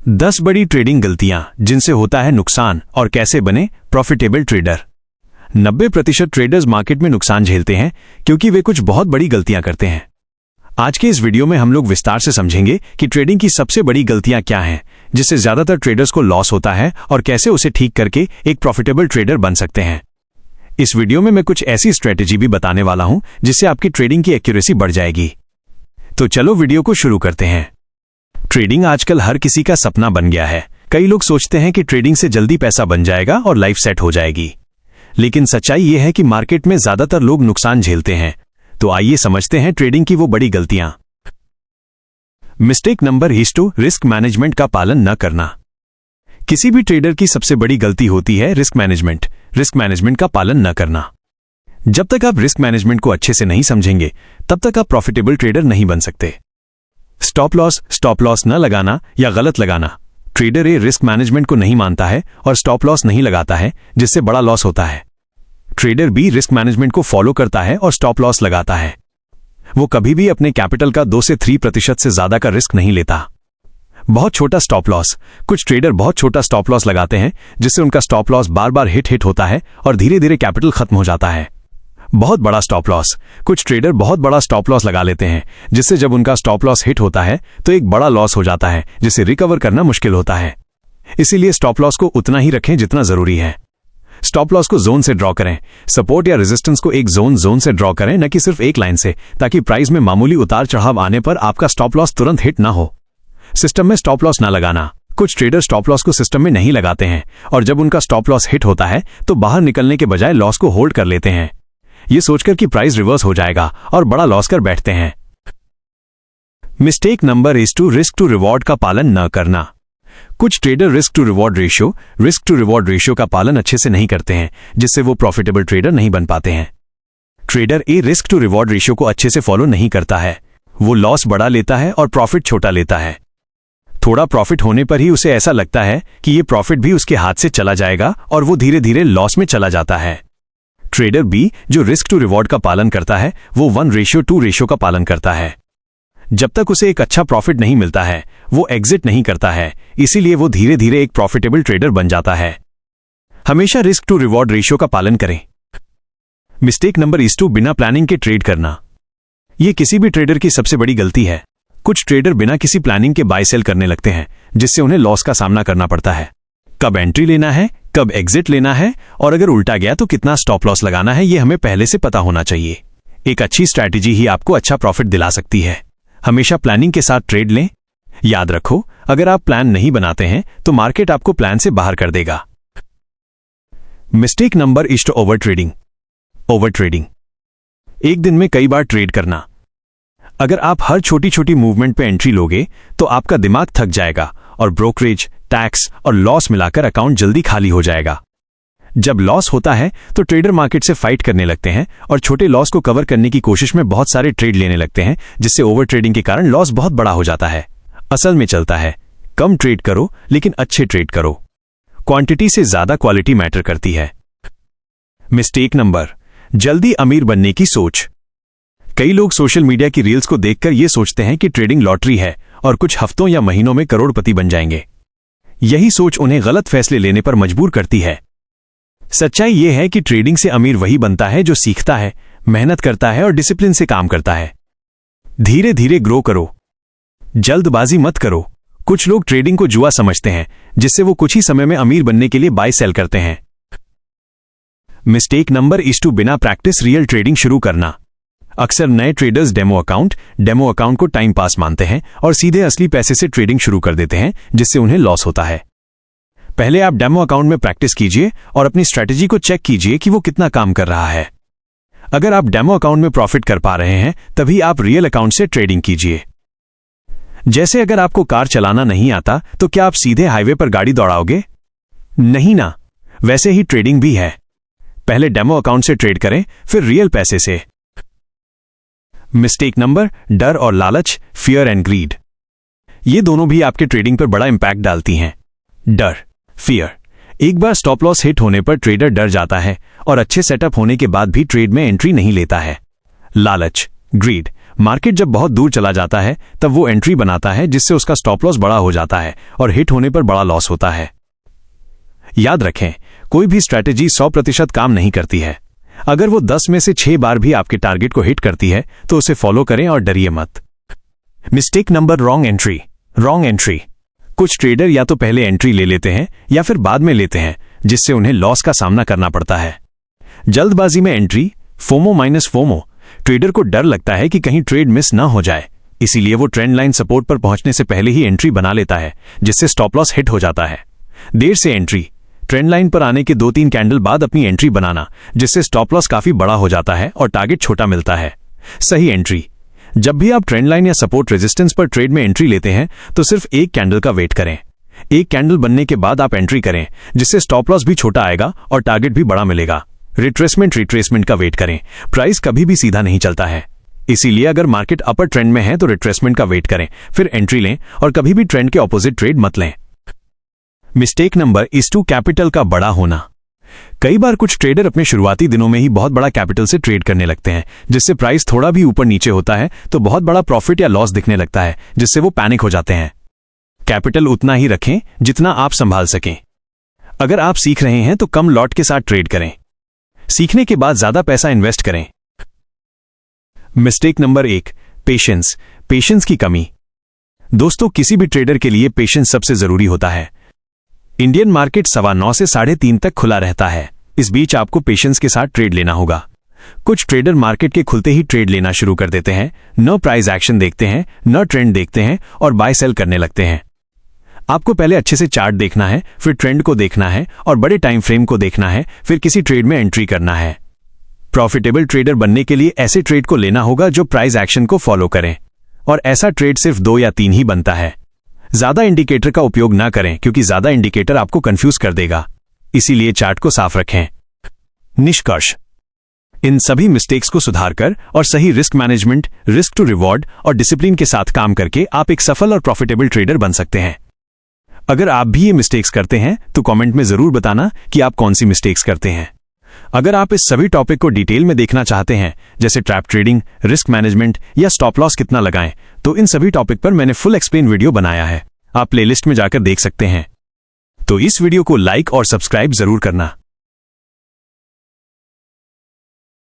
10 बड़ी ट्रेडिंग गलतियां जिनसे होता है नुकसान और कैसे बने प्रॉफिटेबल ट्रेडर। 90% ट्रेडर्स मार्केट में नुकसान झेलते हैं क्योंकि वे कुछ बहुत बड़ी गलतियां करते हैं। आज के इस वीडियो में हम लोग विस्तार से समझेंगे कि ट्रेडिंग की सबसे बड़ी गलतियां क्या हैं जिससे ज्यादातर ट्रेडर्स को लॉस होता है और कैसे उसे ठीक करके एक प्रॉफिटेबल ट्रेडर बन सकते हैं। इस वीडियो में मैं कुछ ऐसी स्ट्रेटेजी भी बताने वाला हूं जिससे आपकी ट्रेडिंग की एक्यूरेसी बढ़ जाएगी। तो चलो वीडियो को शुरू करते हैं। ट्रेडिंग आजकल हर किसी का सपना बन गया है। कई लोग सोचते हैं कि ट्रेडिंग से जल्दी पैसा बन जाएगा और लाइफ सेट हो जाएगी, लेकिन सच्चाई यह है कि मार्केट में ज्यादातर लोग नुकसान झेलते हैं। तो आइए समझते हैं ट्रेडिंग की वो बड़ी गलतियां। मिस्टेक नंबर 1, रिस्क मैनेजमेंट का पालन न करना। किसी भी ट्रेडर की सबसे बड़ी गलती होती है रिस्क मैनेजमेंट का पालन न करना। जब तक आप रिस्क मैनेजमेंट को अच्छे से नहीं समझेंगे तब तक आप प्रॉफिटेबल ट्रेडर नहीं बन सकते। स्टॉप लॉस न लगाना या गलत लगाना। ट्रेडर ए रिस्क मैनेजमेंट को नहीं मानता है और स्टॉप लॉस नहीं लगाता है, जिससे बड़ा लॉस होता है। ट्रेडर बी रिस्क मैनेजमेंट को फॉलो करता है और स्टॉप लॉस लगाता है। वो कभी भी अपने कैपिटल का 2 से 3% से ज्यादा का रिस्क नहीं लेता। बहुत छोटा स्टॉप लॉस। कुछ ट्रेडर बहुत छोटा स्टॉप लॉस लगाते हैं जिससे उनका स्टॉप लॉस बार बार हिट होता है और धीरे धीरे कैपिटल खत्म हो जाता है। बहुत बड़ा स्टॉप लॉस। कुछ ट्रेडर बहुत बड़ा स्टॉप लॉस लगा लेते हैं जिससे जब उनका स्टॉप लॉस हिट होता है तो एक बड़ा लॉस हो जाता है जिसे रिकवर करना मुश्किल होता है। इसीलिए स्टॉप लॉस को उतना ही रखें जितना जरूरी है। स्टॉप लॉस को जोन से ड्रॉ करें। सपोर्ट या रेजिस्टेंस को एक जोन से ड्रॉ करें, न कि सिर्फ एक लाइन से, ताकि प्राइस में मामूली उतार चढ़ाव आने पर आपका स्टॉप लॉस तुरंत हिट ना हो। सिस्टम में स्टॉप लॉस ना लगाना। कुछ ट्रेडर स्टॉप लॉस को सिस्टम में नहीं लगाते हैं और जब उनका स्टॉप लॉस हिट होता है तो बाहर निकलने के बजाय लॉस को होल्ड कर लेते हैं, ये सोचकर कि प्राइस रिवर्स हो जाएगा, और बड़ा लॉस कर बैठते हैं। Mistake number 2, risk to reward का पालन न करना। कुछ trader risk to reward ratio का पालन अच्छे से नहीं करते हैं, जिससे वो प्रॉफिटेबल ट्रेडर नहीं बन पाते हैं। Trader a risk to reward ratio को अच्छे से फॉलो नहीं करता है। वो लॉस बड़ा लेता है और प्रॉफिट छोटा लेता है। थोड़ा प्रॉफिट होने पर ही उसे ऐसा लगता है कि ये प्रॉफिट भी उसके हाथ से चला जाएगा और वो धीरे धीरे लॉस में चला जाता है। ट्रेडर बी जो रिस्क टू रिवॉर्ड का पालन करता है वो 1:2 रेशियो का पालन करता है। जब तक उसे एक अच्छा प्रॉफिट नहीं मिलता है वो एग्जिट नहीं करता है, इसीलिए वो धीरे धीरे एक प्रॉफिटेबल ट्रेडर बन जाता है। हमेशा रिस्क टू रिवॉर्ड रेशियो का पालन करें। मिस्टेक नंबर 2, बिना प्लानिंग के ट्रेड करना। यह किसी भी ट्रेडर की सबसे बड़ी गलती है। कुछ ट्रेडर बिना किसी प्लानिंग के बाय सेल करने लगते हैं, जिससे उन्हें लॉस का सामना करना पड़ता है। कब एंट्री लेना है, कब एग्जिट लेना है, और अगर उल्टा गया तो कितना स्टॉप लॉस लगाना है, यह हमें पहले से पता होना चाहिए। एक अच्छी स्ट्रैटेजी ही आपको अच्छा प्रॉफिट दिला सकती है। हमेशा प्लानिंग के साथ ट्रेड लें। याद रखो, अगर आप प्लान नहीं बनाते हैं तो मार्केट आपको प्लान से बाहर कर देगा। Mistake number 1, over trading. एक दिन में कई बार ट्रेड करना। अगर आप हर छोटी छोटी मूवमेंट पे एंट्री लोगे तो आपका दिमाग थक जाएगा और ब्रोकरेज, टैक्स और लॉस मिलाकर अकाउंट जल्दी खाली हो जाएगा। जब लॉस होता है तो ट्रेडर मार्केट से फाइट करने लगते हैं और छोटे लॉस को कवर करने की कोशिश में बहुत सारे ट्रेड लेने लगते हैं, जिससे ओवर ट्रेडिंग के कारण लॉस बहुत बड़ा हो जाता है। असल में चलता है, कम ट्रेड करो लेकिन अच्छे ट्रेड करो। क्वांटिटी से ज्यादा क्वालिटी मैटर करती है। मिस्टेक नंबर, जल्दी अमीर बनने की सोच। कई लोग सोशल मीडिया की रील्स को देखकर यह सोचते हैं कि ट्रेडिंग लॉटरी है और कुछ हफ्तों या महीनों में करोड़पति बन जाएंगे। यही सोच उन्हें गलत फैसले लेने पर मजबूर करती है। सच्चाई यह है कि ट्रेडिंग से अमीर वही बनता है जो सीखता है, मेहनत करता है और डिसिप्लिन से काम करता है। धीरे धीरे ग्रो करो, जल्दबाजी मत करो। कुछ लोग ट्रेडिंग को जुआ समझते हैं, जिससे वो कुछ ही समय में अमीर बनने के लिए बाय सेल करते हैं। मिस्टेक नंबर 2, बिना प्रैक्टिस रियल ट्रेडिंग शुरू करना। अक्सर नए ट्रेडर्स डेमो अकाउंट को टाइम पास मानते हैं और सीधे असली पैसे से ट्रेडिंग शुरू कर देते हैं, जिससे उन्हें लॉस होता है। पहले आप डेमो अकाउंट में प्रैक्टिस कीजिए और अपनी स्ट्रैटेजी को चेक कीजिए कि वो कितना काम कर रहा है। अगर आप डेमो अकाउंट में प्रॉफिट कर पा रहे हैं तभी आप रियल अकाउंट से ट्रेडिंग कीजिए। जैसे अगर आपको कार चलाना नहीं आता तो क्या आप सीधे हाईवे पर गाड़ी दौड़ाओगे? नहीं ना। वैसे ही ट्रेडिंग भी है। पहले डेमो अकाउंट से ट्रेड करें, फिर रियल पैसे से। मिस्टेक नंबर, डर और लालच, फियर एंड ग्रीड। ये दोनों भी आपके ट्रेडिंग पर बड़ा इंपैक्ट डालती हैं। डर, फियर। एक बार स्टॉप लॉस हिट होने पर ट्रेडर डर जाता है और अच्छे सेटअप होने के बाद भी ट्रेड में एंट्री नहीं लेता है। लालच, ग्रीड। मार्केट जब बहुत दूर चला जाता है तब वो एंट्री बनाता है, जिससे उसका स्टॉप लॉस बड़ा हो जाता है और हिट होने पर बड़ा लॉस होता है। याद रखें, कोई भी स्ट्रैटेजी 100% काम नहीं करती है। अगर वो 10 में से 6 बार भी आपके टारगेट को हिट करती है तो उसे फॉलो करें और डरिए मत। Mistake number wrong entry. Wrong entry. कुछ ट्रेडर या तो पहले एंट्री ले लेते हैं या फिर बाद में लेते हैं, जिससे उन्हें लॉस का सामना करना पड़ता है। जल्दबाजी में entry, FOMO minus FOMO. Trader को डर लगता है कि कहीं ट्रेड मिस ना हो जाए, इसीलिए वो ट्रेंड लाइन सपोर्ट पर पहुंचने से पहले ही एंट्री बना लेता है, जिससे स्टॉप लॉस हिट हो जाता है। देर से एंट्री। ट्रेंड लाइन पर आने के 2-3 कैंडल बाद अपनी एंट्री बनाना, जिससे स्टॉप लॉस काफी बड़ा हो जाता है और टारगेट छोटा मिलता है। सही एंट्री। जब भी आप ट्रेंड लाइन या सपोर्ट रेजिस्टेंस पर ट्रेड में एंट्री लेते हैं तो सिर्फ एक कैंडल का वेट करें। एक कैंडल बनने के बाद आप एंट्री करें, जिससे स्टॉप लॉस भी छोटा आएगा और टारगेट भी बड़ा मिलेगा। रिट्रेसमेंट का वेट करें। प्राइस कभी भी सीधा नहीं चलता है, इसीलिए अगर मार्केट अपर ट्रेंड में है तो रिट्रेसमेंट का वेट करें, फिर एंट्री लें और कभी भी ट्रेंड के ऑपोजिट ट्रेड मत लें। मिस्टेक नंबर 2 कैपिटल का बड़ा होना। कई बार कुछ ट्रेडर अपने शुरुआती दिनों में ही बहुत बड़ा कैपिटल से ट्रेड करने लगते हैं, जिससे प्राइस थोड़ा भी ऊपर नीचे होता है तो बहुत बड़ा प्रॉफिट या लॉस दिखने लगता है, जिससे वो पैनिक हो जाते हैं। कैपिटल उतना ही रखें जितना आप संभाल सकें। अगर आप सीख रहे हैं तो कम लॉट के साथ ट्रेड करें। सीखने के बाद ज्यादा पैसा इन्वेस्ट करें। Mistake number 1, patience. पेशेंस की कमी। दोस्तों, किसी भी ट्रेडर के लिए पेशेंस सबसे जरूरी होता है। इंडियन मार्केट 9:15 से 3:30 तक खुला रहता है। इस बीच आपको पेशेंस के साथ ट्रेड लेना होगा। कुछ ट्रेडर मार्केट के खुलते ही ट्रेड लेना शुरू कर देते हैं, न प्राइस एक्शन देखते हैं, न ट्रेंड देखते हैं और बाय सेल करने लगते हैं। आपको पहले अच्छे से चार्ट देखना है, फिर ट्रेंड को देखना है और बड़े टाइम फ्रेम को देखना है, फिर किसी ट्रेड में एंट्री करना है। प्रॉफिटेबल ट्रेडर बनने के लिए ऐसे ट्रेड को लेना होगा जो प्राइस एक्शन को फॉलो करें, और ऐसा ट्रेड सिर्फ 2 या 3 ही बनता है। ज्यादा इंडिकेटर का उपयोग ना करें, क्योंकि ज्यादा इंडिकेटर आपको कंफ्यूज कर देगा, इसीलिए चार्ट को साफ रखें। निष्कर्ष। इन सभी मिस्टेक्स को सुधारकर और सही risk management, risk to reward और डिसिप्लिन के साथ काम करके आप एक सफल और प्रॉफिटेबल ट्रेडर बन सकते हैं। अगर आप भी ये मिस्टेक्स करते हैं तो कमेंट में जरूर बताना कि आप कौन सी मिस्टेक्स करते हैं। अगर आप इस सभी टॉपिक को डिटेल में देखना चाहते हैं, जैसे ट्रैप ट्रेडिंग, रिस्क मैनेजमेंट या स्टॉप लॉस कितना लगाएं, तो इन सभी टॉपिक पर मैंने फुल एक्सप्लेन वीडियो बनाया है, आप प्लेलिस्ट में जाकर देख सकते हैं। तो इस वीडियो को लाइक और सब्सक्राइब जरूर करना।